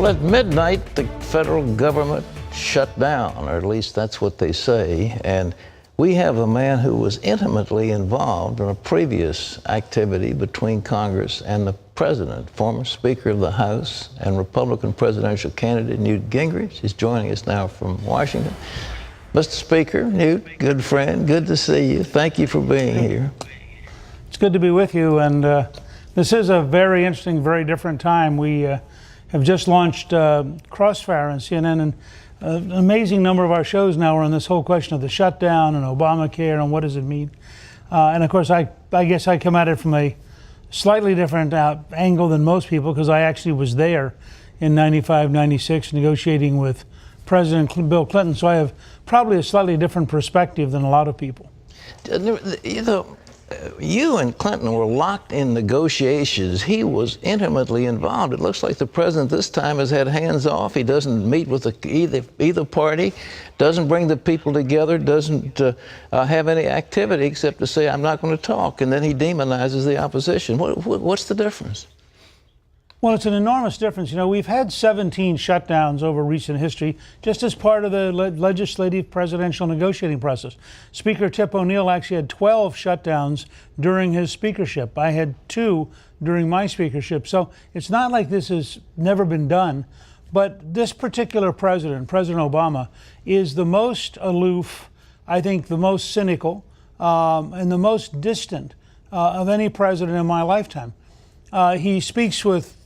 Well, at midnight, the federal government shut down, or at least that's what they say. And we have a man who was intimately involved in a previous activity between Congress and the president, former Speaker of the House and Republican presidential candidate Newt Gingrich. He's joining us now from Washington. Mr. Speaker, Newt, good friend, good to see you. Thank you for being here. It's good to be with you, and this is a very interesting, very different time. We have just launched Crossfire on CNN, and an amazing number of our shows now are on this whole question of the shutdown and Obamacare and what does it mean. And of course, I guess I come at it from a slightly different angle than most people, because I actually was there in 95, 96 negotiating with President Bill Clinton, so I have probably a slightly different perspective than a lot of people. You know, you and Clinton were locked in negotiations. He was intimately involved. It looks like the president this time has had hands off. He doesn't meet with either party, doesn't bring the people together, doesn't have any activity except to say, I'm not going to talk, and then he demonizes the opposition. What's the difference? Well, it's an enormous difference. You know, we've had 17 shutdowns over recent history just as part of the legislative presidential negotiating process. Speaker Tip O'Neill actually had 12 shutdowns during his speakership. I had 2 during my speakership. So it's not like this has never been done. But this particular president, President Obama, is the most aloof, I think the most cynical, and the most distant of any president in my lifetime. He speaks with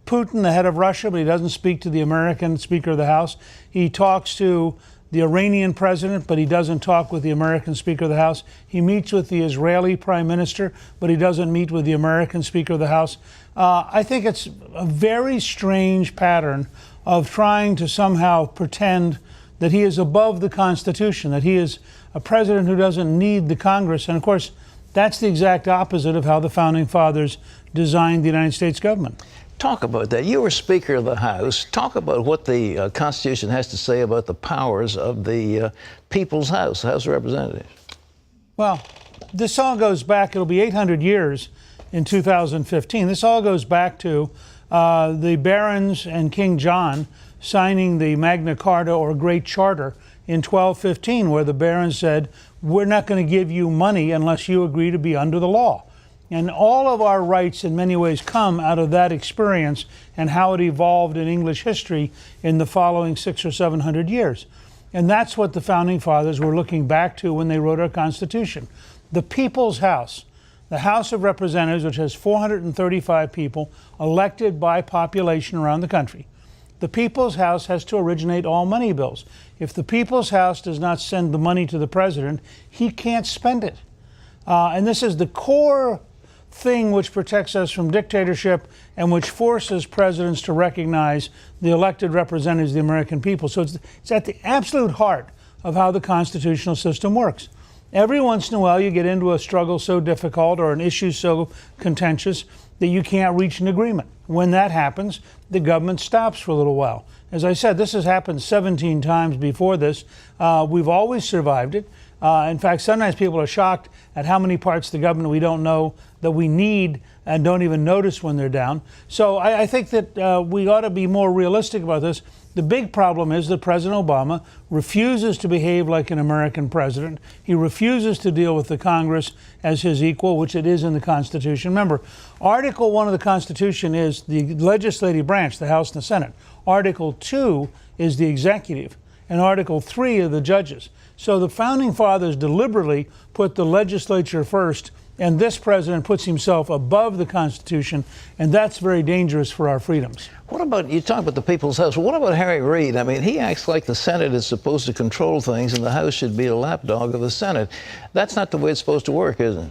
Putin, the head of Russia, but he doesn't speak to the American Speaker of the House. He talks to the Iranian president, but he doesn't talk with the American Speaker of the House. He meets with the Israeli Prime Minister, but he doesn't meet with the American Speaker of the House. I think it's a very strange pattern of trying to somehow pretend that he is above the Constitution, that he is a president who doesn't need the Congress. And of course, that's the exact opposite of how the Founding Fathers designed the United States government. Talk about that. You were Speaker of the House. Talk about what the Constitution has to say about the powers of the People's House, the House of Representatives. Well, this all goes back, it'll be 800 years in 2015. This all goes back to the barons and King John signing the Magna Carta, or Great Charter, in 1215, where the barons said, we're not going to give you money unless you agree to be under the law. And all of our rights in many ways come out of that experience and how it evolved in English history in the following 600 or 700 years. And that's what the Founding Fathers were looking back to when they wrote our Constitution. The People's House, the House of Representatives, which has 435 people elected by population around the country. The People's House has to originate all money bills. If the People's House does not send the money to the president, he can't spend it. And this is the core thing which protects us from dictatorship and which forces presidents to recognize the elected representatives of the American people. So it's at the absolute heart of how the constitutional system works. Every once in a while you get into a struggle so difficult or an issue so contentious that you can't reach an agreement. When that happens, the government stops for a little while. As I said, this has happened 17 times before this. We've always survived it. In fact, sometimes people are shocked at how many parts of the government we don't know that we need and don't even notice when they're down. So I think that we ought to be more realistic about this. The big problem is that President Obama refuses to behave like an American president. He refuses to deal with the Congress as his equal, which it is in the Constitution. Remember, Article 1 of the Constitution is the legislative branch, the House and the Senate. Article 2 is the executive, and Article 3 are the judges. So the Founding Fathers deliberately put the legislature first, and this president puts himself above the Constitution, and that's very dangerous for our freedoms. What about, you talk about the People's House, what about Harry Reid? I mean, he acts like the Senate is supposed to control things and the House should be a lapdog of the Senate. That's not the way it's supposed to work, is it?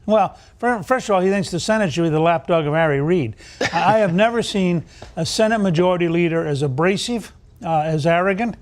Well, first of all, he thinks the Senate should be the lapdog of Harry Reid. I have never seen a Senate Majority Leader as abrasive, as arrogant,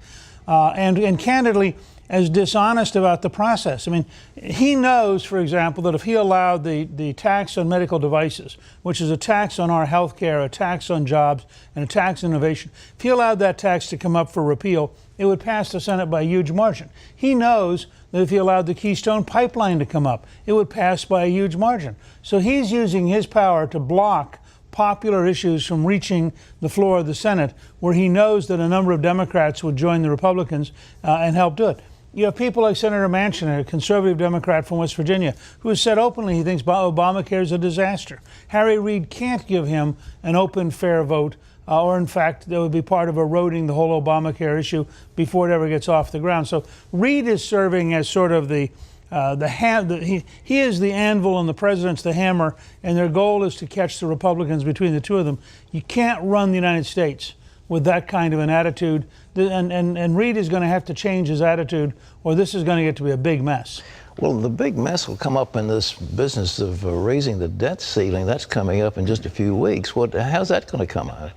and candidly, as dishonest about the process. I mean, he knows, for example, that if he allowed the tax on medical devices, which is a tax on our health care, a tax on jobs, and a tax on innovation, if he allowed that tax to come up for repeal, it would pass the Senate by a huge margin. He knows that if he allowed the Keystone Pipeline to come up, it would pass by a huge margin. So he's using his power to block popular issues from reaching the floor of the Senate, where he knows that a number of Democrats would join the Republicans and help do it. You have people like Senator Manchin, a conservative Democrat from West Virginia, who has said openly he thinks Obamacare is a disaster. Harry Reid can't give him an open, fair vote, or in fact, that would be part of eroding the whole Obamacare issue before it ever gets off the ground. So Reid is serving as sort of he is the anvil and the president's the hammer, and their goal is to catch the Republicans between the two of them. You can't run the United States with that kind of an attitude, and Reid is going to have to change his attitude, or this is going to get to be a big mess. Well, the big mess will come up in this business of raising the debt ceiling. That's coming up in just a few weeks. How's that going to come out?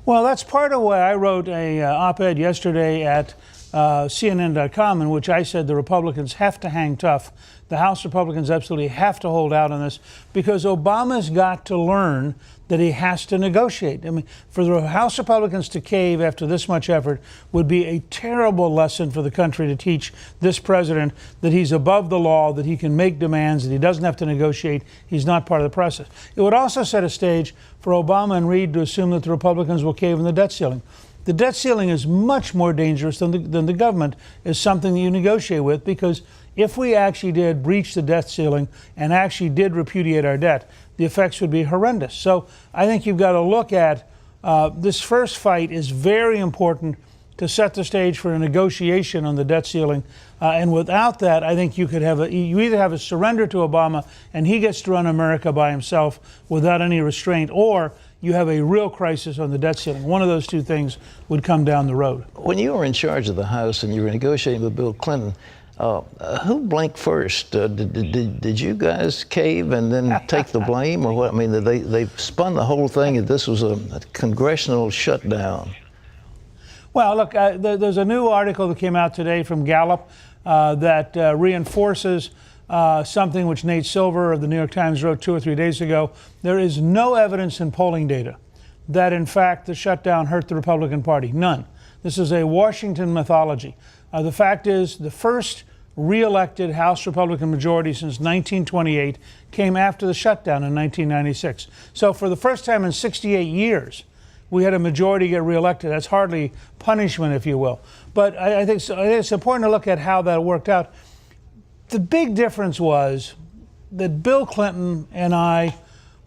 Well, that's part of why I wrote a op-ed yesterday at CNN.com, in which I said the Republicans have to hang tough. The House Republicans absolutely have to hold out on this, because Obama's got to learn that he has to negotiate. I mean, for the House Republicans to cave after this much effort would be a terrible lesson for the country to teach this president that he's above the law, that he can make demands, that he doesn't have to negotiate, he's not part of the process. It would also set a stage for Obama and Reid to assume that the Republicans will cave in the debt ceiling. The debt ceiling is much more dangerous than the government is something that you negotiate with, because if we actually did breach the debt ceiling and actually did repudiate our debt, the effects would be horrendous. So I think you've got to look at this first fight is very important to set the stage for a negotiation on the debt ceiling. And without that, I think you could have you either have a surrender to Obama and he gets to run America by himself without any restraint, or you have a real crisis on the debt ceiling. One of those two things would come down the road. When you were in charge of the House and you were negotiating with Bill Clinton, who blinked first? Did you guys cave and then take the blame, or what? I mean, they spun the whole thing that this was a congressional shutdown. Well, look, there's a new article that came out today from Gallup that reinforces something which Nate Silver of the New York Times wrote 2 or 3 days ago. There is no evidence in polling data that, in fact, the shutdown hurt the Republican Party. None. This is a Washington mythology. The fact is, the first re-elected House Republican majority since 1928 came after the shutdown in 1996. So for the first time in 68 years, we had a majority get reelected. That's hardly punishment, if you will. But I think it's important to look at how that worked out. The big difference was that Bill Clinton and I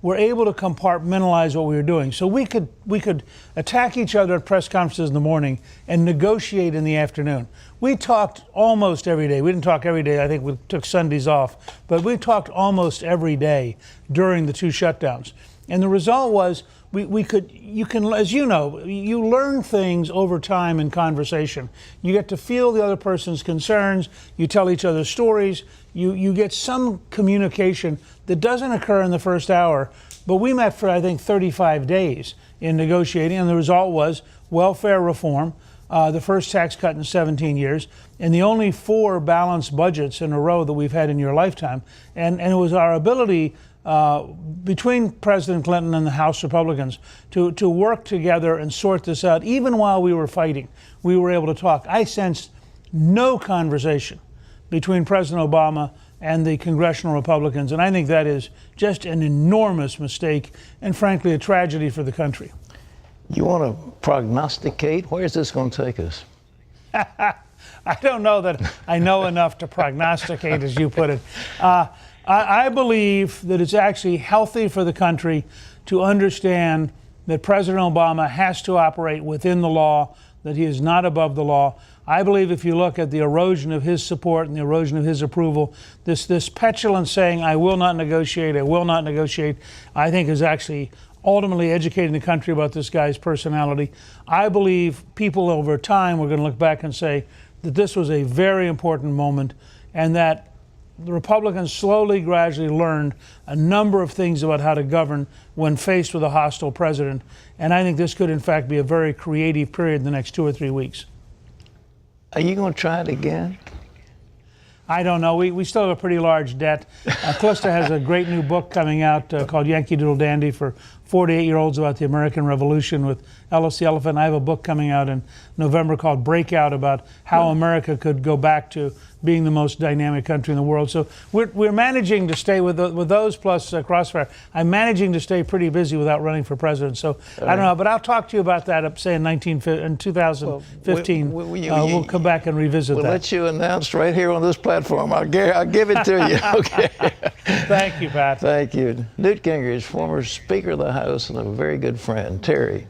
were able to compartmentalize what we were doing. So we could attack each other at press conferences in the morning and negotiate in the afternoon. We talked almost every day. We didn't talk every day. I think we took Sundays off. But we talked almost every day during the two shutdowns. And the result was you can, as you know, you learn things over time in conversation. You get to feel the other person's concerns. You tell each other stories. You get some communication that doesn't occur in the first hour. But we met for, I think, 35 days in negotiating, and the result was welfare reform, the first tax cut in 17 years, and the only 4 balanced budgets in a row that we've had in your lifetime. And it was our ability between President Clinton and the House Republicans to work together and sort this out. Even while we were fighting, we were able to talk. I sensed no conversation between President Obama and the Congressional Republicans, and I think that is just an enormous mistake and, frankly, a tragedy for the country. You want to prognosticate? Where is this going to take us? I don't know that I know enough to prognosticate, as you put it. I believe that it's actually healthy for the country to understand that President Obama has to operate within the law, that he is not above the law. I believe if you look at the erosion of his support and the erosion of his approval, this petulant saying, I will not negotiate, I think is actually ultimately educating the country about this guy's personality. I believe people over time are going to look back and say that this was a very important moment, and that the Republicans slowly, gradually learned a number of things about how to govern when faced with a hostile president. And I think this could, in fact, be a very creative period in the next 2 or 3 weeks. Are you going to try it again? I don't know. We still have a pretty large debt. Calista has a great new book coming out called Yankee Doodle Dandy for 48-year-olds about the American Revolution with Ellis the Elephant. I have a book coming out in November called Breakout about how America could go back to being the most dynamic country in the world. So we're managing to stay with those plus Crossfire. I'm managing to stay pretty busy without running for president. So I don't know, but I'll talk to you about that. Say in 2015, we'll come back and revisit we'll that. let you announce right here on this platform. I'll give it to you. Okay. Thank you, Pat. Thank you. Newt Gingrich, former Speaker of the House and a very good friend. Terry.